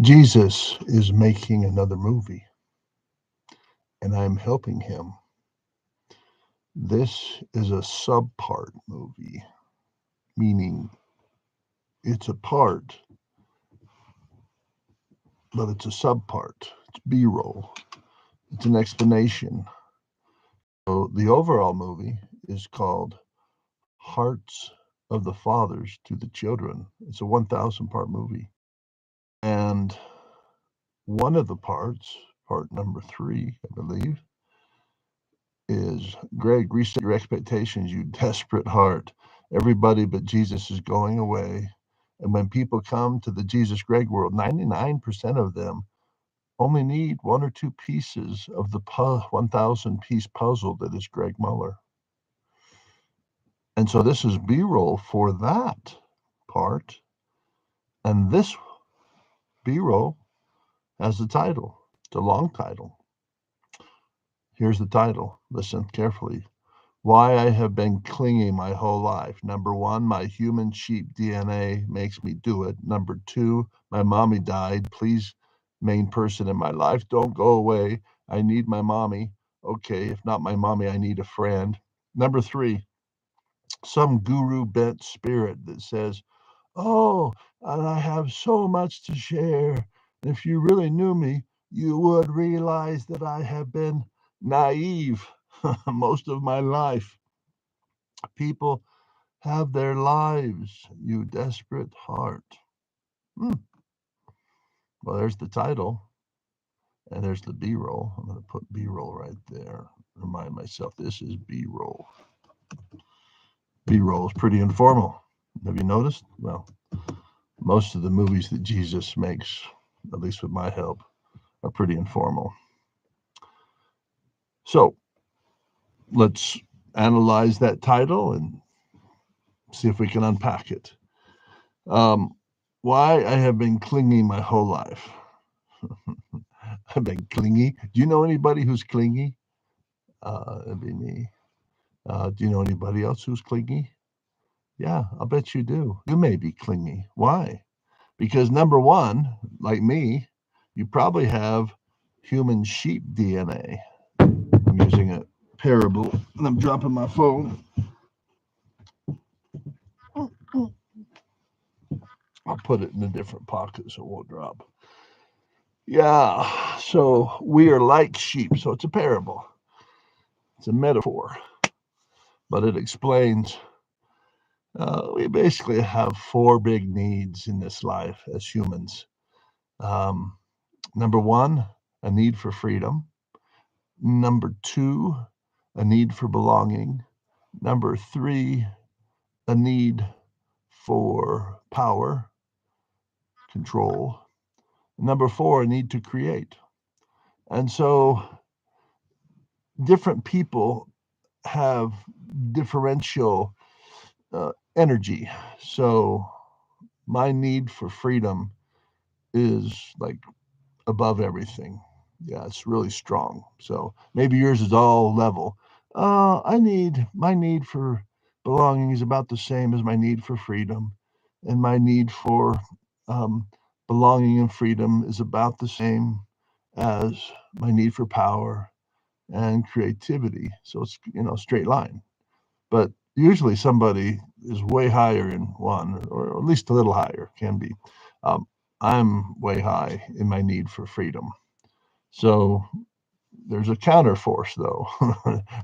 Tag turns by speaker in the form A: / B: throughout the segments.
A: Jesus is making another movie, and I'm helping him. This is a subpart movie, meaning it's a part, but it's a subpart. It's B roll, it's an explanation. So the overall movie is called Hearts of the Fathers to the Children. It's a 1,000 part movie. And one of the parts, part number 3, I believe, is Greg, reset your expectations, you desperate heart. Everybody but Jesus is going away. And when people come to the Jesus Greg world, 99% of them only need one or two pieces of the 1,000 piece puzzle that is Greg Muller. And so this is B roll for that part. And this B roll has the title, it's a long title. Here's the title. Listen carefully. Why I have been clinging my whole life. Number one, my human sheep DNA makes me do it. Number two, my mommy died. Please, main person in my life, don't go away. I need my mommy. Okay, if not my mommy, I need a friend. Number three, some guru bent spirit that says, oh, and I have so much to share. If you really knew me, you would realize that I have been naive most of my life. People have their lives, you desperate heart. Hmm. Well, there's the title, and there's the B roll. I'm going to put B roll right there. Remind myself this is B roll. B roll is pretty informal. Have you noticed? Well, most of the movies that Jesus makes, at least with my help, are pretty informal. So let's analyze that title and see if we can unpack it. Um, why I have been clinging my whole life. I've been clingy. Do you know anybody who's clingy? That'd be me. Do you know anybody else who's clingy? Yeah, I'll bet you do. You may be clingy. Why? Because number one, like me, you probably have human sheep DNA. I'm using a parable and I'm dropping my phone. I'll put it in a different pocket so it won't drop. Yeah, so we are like sheep. So it's a parable, it's a metaphor, but it explains we basically have four big needs in this life as humans. Um, Number one, a need for freedom. Number two, a need for belonging. Number three, a need for power, control. Number four, a need to create. And so different people have differential energy. So my need for freedom is like above everything. Yeah, it's really strong. So maybe yours is all level. I need my need for belonging is about the same as my need for freedom, and my need for um, belonging and freedom is about the same as my need for power and creativity. So it's straight line. But usually somebody is way higher in one, or at least a little higher can be. Um, I'm way high in my need for freedom. So there's a counter force though,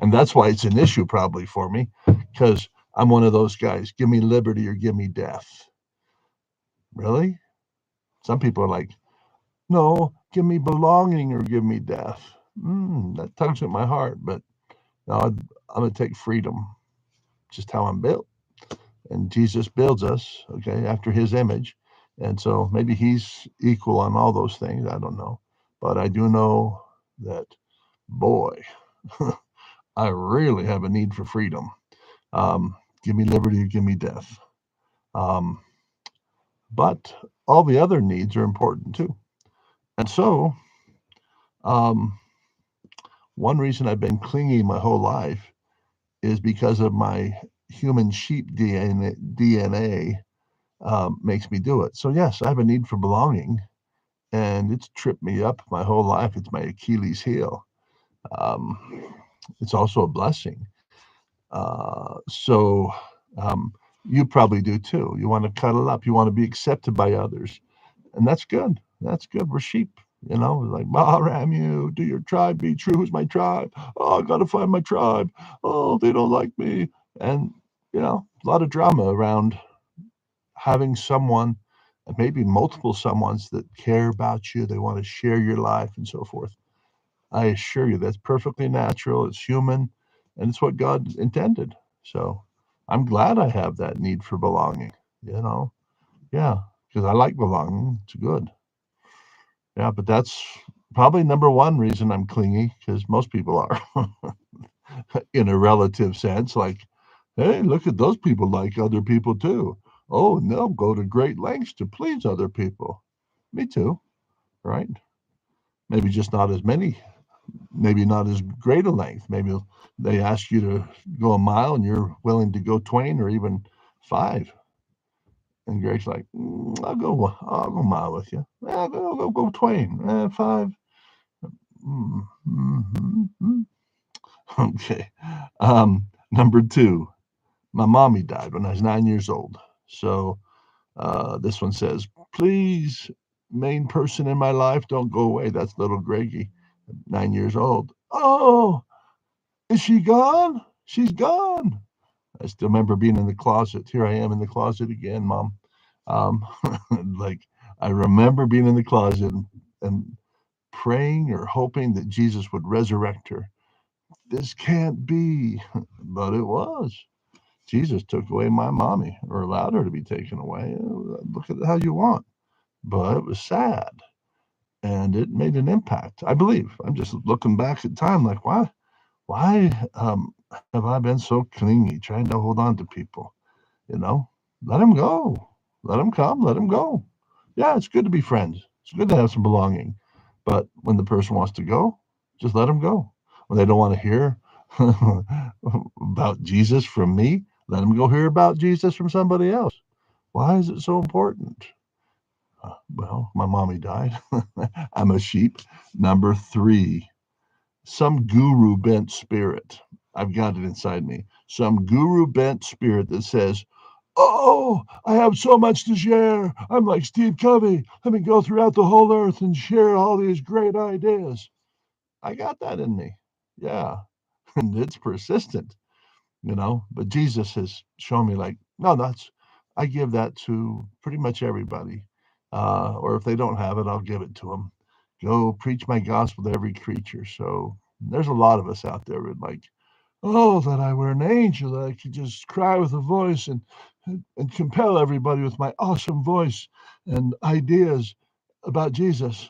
A: and that's why it's an issue probably for me because I'm one of those guys. Give me liberty or give me death. Really? Some people are like, no, give me belonging or give me death. That tugs at my heart, but no, I'm gonna take freedom. Just how I'm built, and Jesus builds us, okay, after His image, and so maybe He's equal on all those things. I don't know, but I do know that boy, I really have a need for freedom. Give me liberty or give me death. Um, but all the other needs are important too. And so, um, one reason I've been clingy my whole life is because of my human sheep DNA makes me do it. So, yes, I have a need for belonging. and it's tripped me up my whole life. It's my Achilles heel. Um, it's also a blessing. So you probably do too. You want to cuddle up. You want to be accepted by others, and that's good. That's good. We're sheep. Like, Bahram, you do your tribe be true? Who's my tribe? Oh, I got to find my tribe. Oh, they don't like me. And, a lot of drama around having someone, and maybe multiple someones that care about you. They want to share your life and so forth. I assure you that's perfectly natural. It's human, and it's what God intended. So I'm glad I have that need for belonging, you know? Yeah, because I like belonging. It's good. Yeah, but that's probably number one reason I'm clingy, because most people are in a relative sense. Like, hey, look at those people like other people too. Oh, and they'll go to great lengths to please other people. Me too, right? Maybe just not as many, maybe not as great a length. Maybe they ask you to go a mile and you're willing to go twain or even five. And Greg's like, I'll go a mile with you. Go twain. Five. Mm-hmm. Okay. Number two, my mommy died when I was 9 years old. So this one says, please, main person in my life, don't go away. That's little Greggy, 9 years old. Oh, is she gone? She's gone. I still remember being in the closet. Here I am in the closet again, Mom. Um, like, I remember being in the closet and praying or hoping that Jesus would resurrect her. This can't be, but it was. Jesus took away my mommy, or allowed her to be taken away. Look at it how you want. But it was sad, and it made an impact. I believe. I'm just looking back at time, like, why have I been so clingy, trying to hold on to people? You know, let them go, let them come, let them go. Yeah, it's good to be friends. It's good to have some belonging, but when the person wants to go, just let them go. When they don't want to hear about Jesus from me, let them go hear about Jesus from somebody else. Why is it so important? Well, my mommy died. I'm a sheep. Number three, some guru bent spirit. I've got it inside me. Some guru bent spirit that says, oh, I have so much to share. I'm like Steve Covey. Let me go throughout the whole earth and share all these great ideas. I got that in me. Yeah. And it's persistent, but Jesus has shown me, like, no, I give that to pretty much everybody. Or if they don't have it, I'll give it to them. Go preach my gospel to every creature. So there's a lot of us out there with, like, oh, that I were an angel, that I could just cry with a voice and compel everybody with my awesome voice and ideas about Jesus.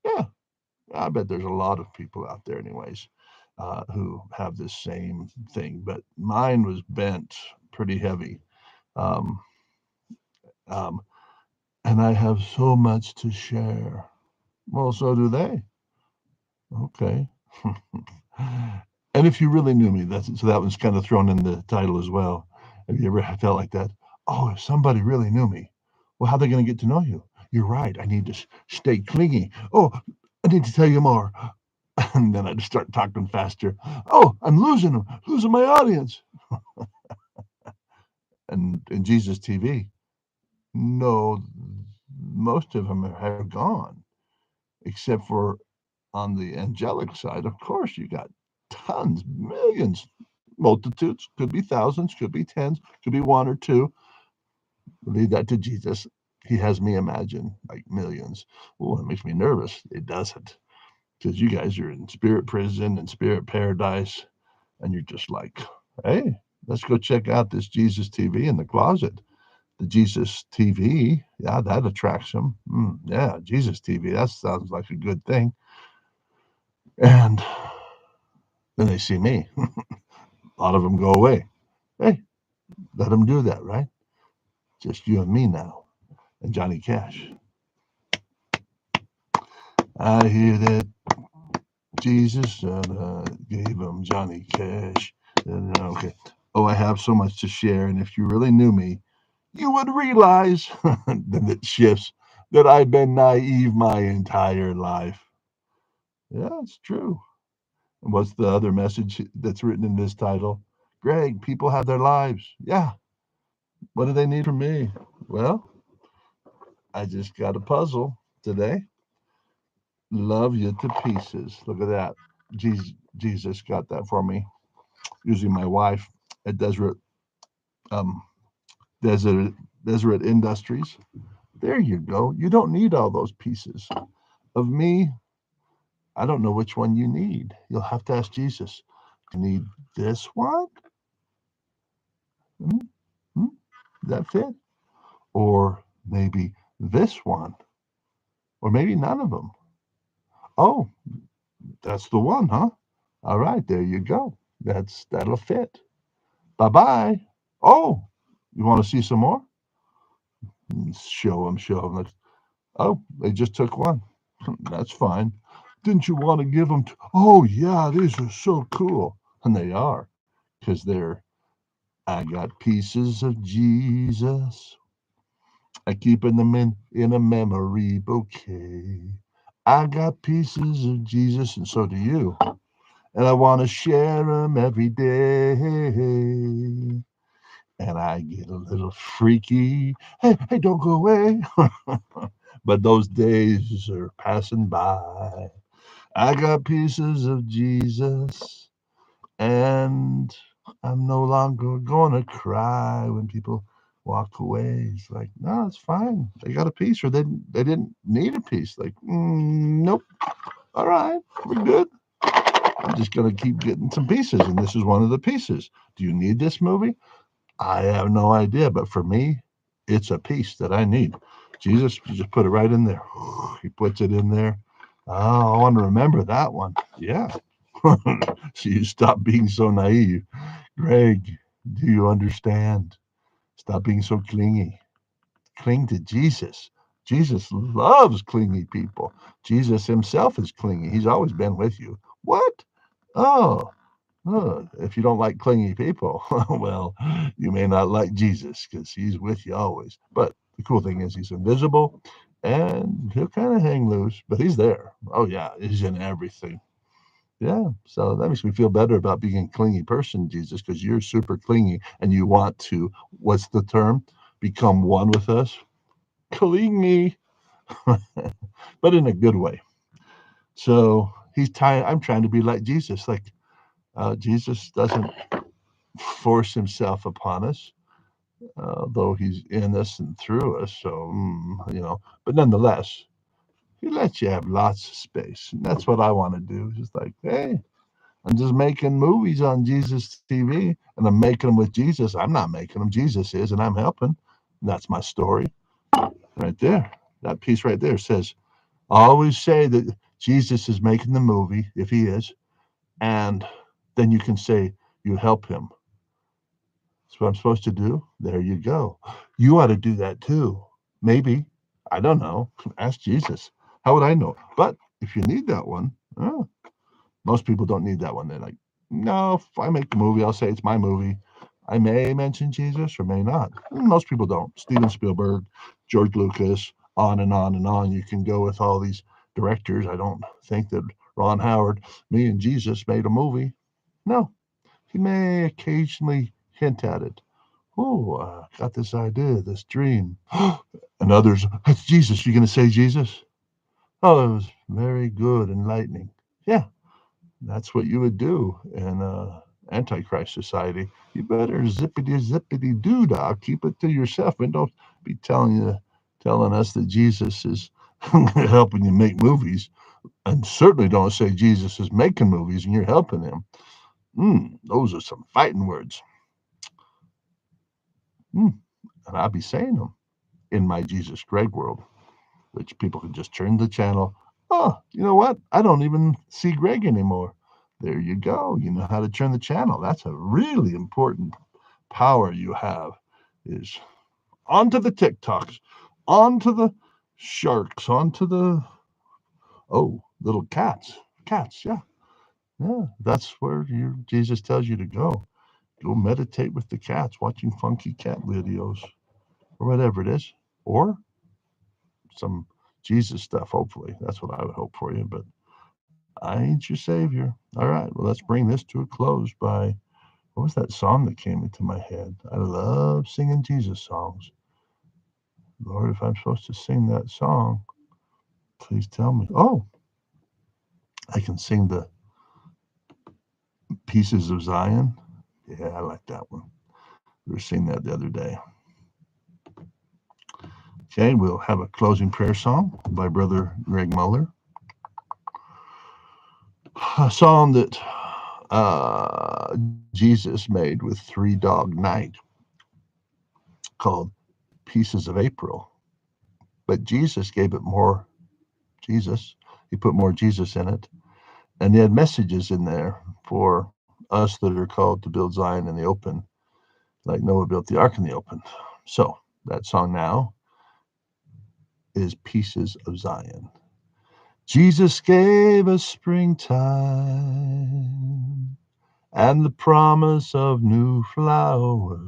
A: Yeah, I bet there's a lot of people out there, anyways, who have this same thing. But mine was bent pretty heavy. Um, um, and I have so much to share. Well, so do they. Okay. And if you really knew me, that was kind of thrown in the title as well. Have you ever felt like that? Oh, if somebody really knew me, well, how are they going to get to know you? You're right. I need to stay clingy. Oh, I need to tell you more. And then I just start talking faster. Oh, I'm losing them, losing my audience. And in Jesus TV, no, most of them have gone, except for on the angelic side. Of course, you got tons, millions, multitudes, could be thousands, could be tens, could be one or two. Leave that to Jesus. He has me imagine like millions. Oh, it makes me nervous. It doesn't, because you guys are in spirit prison and spirit paradise, and you're just like, hey, let's go check out this Jesus TV in the closet. The Jesus TV, yeah, that attracts them. Yeah, Jesus TV, that sounds like a good thing. And then they see me. A lot of them go away. Hey, let them do that, right? Just you and me now, and Johnny Cash. I hear that Jesus gave him Johnny Cash. Okay. Oh, I have so much to share, and if you really knew me, you would realize. Then it shifts. that I've been naive my entire life. Yeah, it's true. And what's the other message that's written in this title? Greg, people have their lives. Yeah. What do they need from me? Well, I just got a puzzle today. Love you to pieces. Look at that. Jesus got that for me using my wife at um, Desert Deseret Industries. There you go. You don't need all those pieces. Of me, I don't know which one you need. You'll have to ask Jesus. Do you need this one? Hmm? Hmm? Does that fit? Or maybe this one? Or maybe none of them? Oh, that's the one, huh? All right, there you go. That'll fit. Bye bye. Oh, you want to see some more? Show them, show them. Oh, they just took one. That's fine. Didn't you want to give them? Oh, yeah, these are so cool. And they are, because they're, I got pieces of Jesus. I keep them in a memory bouquet. I got pieces of Jesus, and so do you. And I want to share them every day. And I get a little freaky. Hey, hey, don't go away. But those days are passing by. I got pieces of Jesus, and I'm no longer gonna cry when people walk away. It's like, no, it's fine. They got a piece, or they didn't need a piece. Like, nope. All right, we're good. I'm just gonna keep getting some pieces, and this is one of the pieces. Do you need this movie? I have no idea, but for me, it's a piece that I need. Jesus, you just put it right in there. He puts it in there. Oh, I want to remember that one. Yeah. So you stop being so naive. Greg, do you understand? Stop being so clingy. Cling to Jesus. Jesus loves clingy people. Jesus himself is clingy. He's always been with you. What? Oh, if you don't like clingy people, well, you may not like Jesus because he's with you always. But the cool thing is he's invisible and he'll kind of hang loose, but he's there. Oh, yeah, he's in everything. Yeah, so that makes me feel better about being a clingy person, Jesus, because you're super clingy and you want to, what's the term? Become one with us. Clingy, but in a good way. So I'm trying to be like Jesus. Like Jesus doesn't force himself upon us, though he's in us and through us. So, but nonetheless, he lets you have lots of space. And that's what I want to do. Just like, hey, I'm just making movies on Jesus TV and I'm making them with Jesus. I'm not making them. Jesus is, and I'm helping. And that's my story right there. That piece right there says, I always say that Jesus is making the movie, if he is, and then you can say you help him. That's what I'm supposed to do. There you go. You ought to do that too. Maybe. I don't know. Ask Jesus. How would I know? But if you need that one, most people don't need that one. They're like, no, if I make a movie, I'll say it's my movie. I may mention Jesus or may not. Most people don't. Steven Spielberg, George Lucas, on and on and on. You can go with all these directors. I don't think that Ron Howard, me and Jesus made a movie. No, he may occasionally hint at it. Oh, got this idea, this dream. And others, that's Jesus. You going to say Jesus? Oh, it was very good, enlightening. Yeah, that's what you would do in Antichrist society. You better zippity zippity doo dah. Keep it to yourself and don't be telling us that Jesus is helping you make movies. And certainly don't say Jesus is making movies and you're helping him. Those are some fighting words. And I'll be saying them in my Jesus Greg world, which people can just turn the channel. Oh, you know what? I don't even see Greg anymore. There you go. You know how to turn the channel. That's a really important power you have. Is onto the TikToks, onto the sharks, onto the little cats. Cats, yeah. Yeah. That's where Jesus tells you to go. Go meditate with the cats, watching funky cat videos or whatever it is. Or some Jesus stuff, hopefully. That's what I would hope for you, but I ain't your savior. All right, well, let's bring this to a close by, what was that song that came into my head? I love singing Jesus songs. Lord, if I'm supposed to sing that song, please tell me. Oh, I can sing the Pieces of Zion. Yeah, I like that one. We were singing that the other day. Okay, we'll have a closing prayer song by Brother Greg Muller. A song that Jesus made with Three Dog Night called Pieces of April. But Jesus gave it more Jesus. He put more Jesus in it. And he had messages in there for us that are called to build Zion in the open, like Noah built the ark in the open. So that song now is Pieces of Zion. Jesus gave us springtime and the promise of new flowers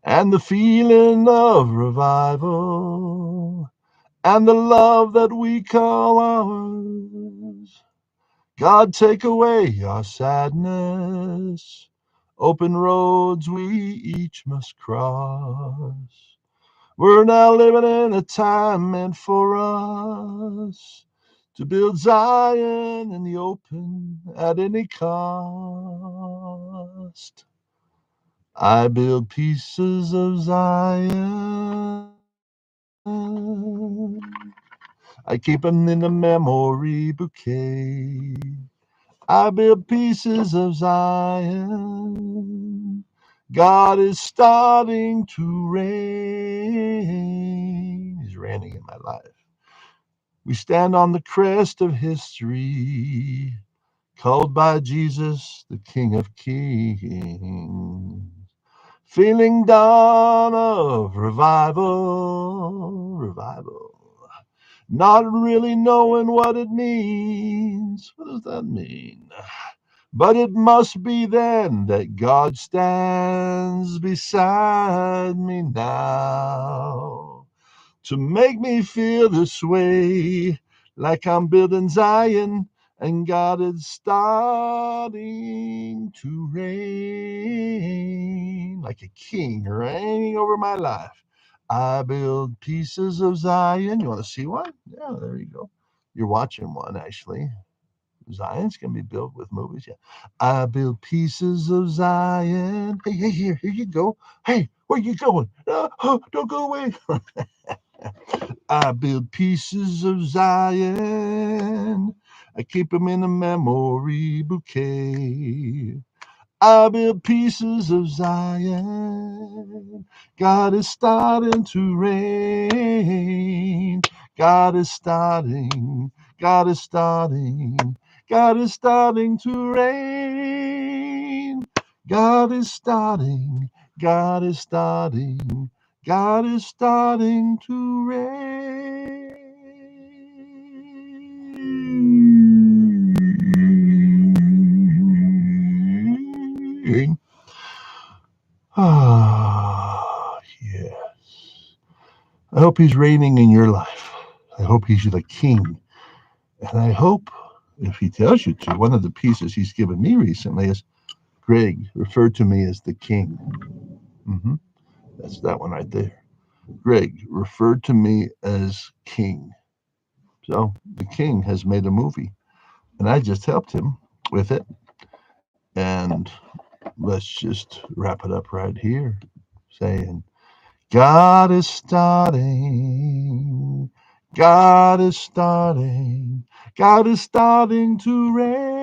A: and the feeling of revival and the love that we call ours. God, take away our sadness, open roads we each must cross. We're now living in a time meant for us to build Zion in the open at any cost. I build pieces of Zion. I keep them in a memory bouquet. I build pieces of Zion. God is starting to reign. He's reigning in my life. We stand on the crest of history, called by Jesus the King of Kings. Feeling dawn of revival. Not really knowing what it means. What does that mean? But it must be then that God stands beside me now to make me feel this way, like I'm building Zion and God is starting to reign like a king reigning over my life. I build pieces of Zion. You want to see one? Yeah, there you go. You're watching one, actually. Zion's can be built with movies. Yeah. I build pieces of Zion. Hey, here you go. Hey, where you going? Don't go away. I build pieces of Zion. I keep them in a memory bouquet. I build pieces of Zion. God is starting to reign. God is starting. God is starting. God is starting to reign. God is starting. God is starting. God is starting to reign. Ah, yes. I hope he's reigning in your life. I hope he's the king. And I hope, if he tells you to, one of the pieces he's given me recently is Greg referred to me as the king. Mm-hmm. That's that one right there. Greg referred to me as king. So the king has made a movie, and I just helped him with it. And let's just wrap it up right here, saying, God is starting. God is starting. God is starting to reign.